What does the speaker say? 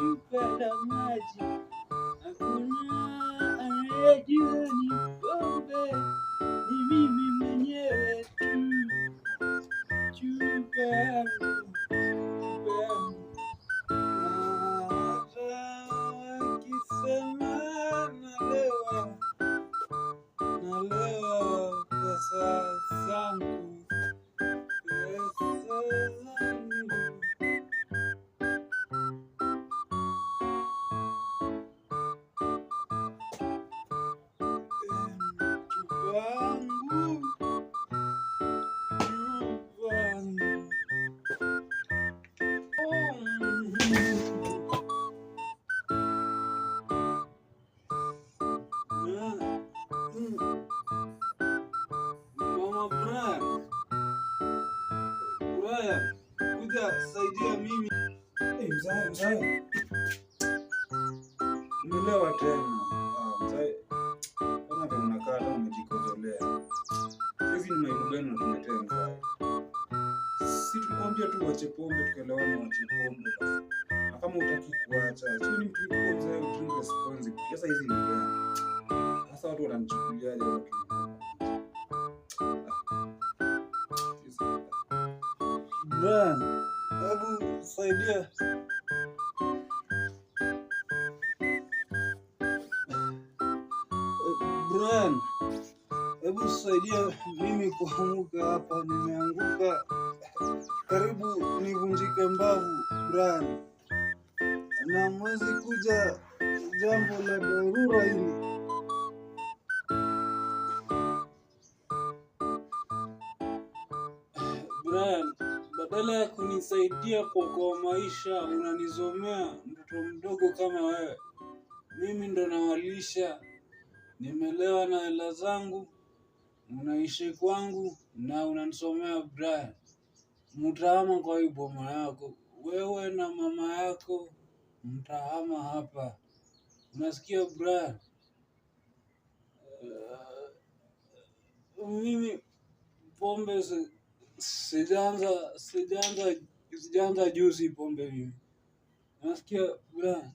chupa la maji, hakuna anayejua ni pombe, ni mimi mwenyewe tu. Chupa yangu, chupa yangu, hata wakisema nalewa, nalewa pesa zangu, pesa zangu. Chupa yangu, chupa yangu. Mama Brian, kuja saidia mimi. Mzee, umelewa tena. Mzee, kama vile unakaa hata umejikojolea. Hivi ni maibu gani unatuletea mzee? Si tulikwambia tu wache pombe, tukaelewana wache pombe basi. Na kama hutaki kuacha, chini mtu yuko mzee, utu responsible. Sasa hizi ni gani? Sasa watu wananichukuliaje wakiniona? Brian, hebu saidia. Brian, hebu saidia mimi kuanguka hapa, nimeanguka karibu nivunjike mbavu Brian, na mwezi kuja jambo la dharura hili. Brian, badala ya kunisaidia kwa maisha unanizomea mtoto mdogo kama wewe. Mimi ndo nawalisha, nimelewa na hela zangu, unaishi kwangu na unanisomea Brian. Mtahama kwa hii boma yako, wewe na mama yako mtahama hapa. Unasikia Brian? Mimi pombe sijaanza juzi pombe mimi. Unasikia Brian?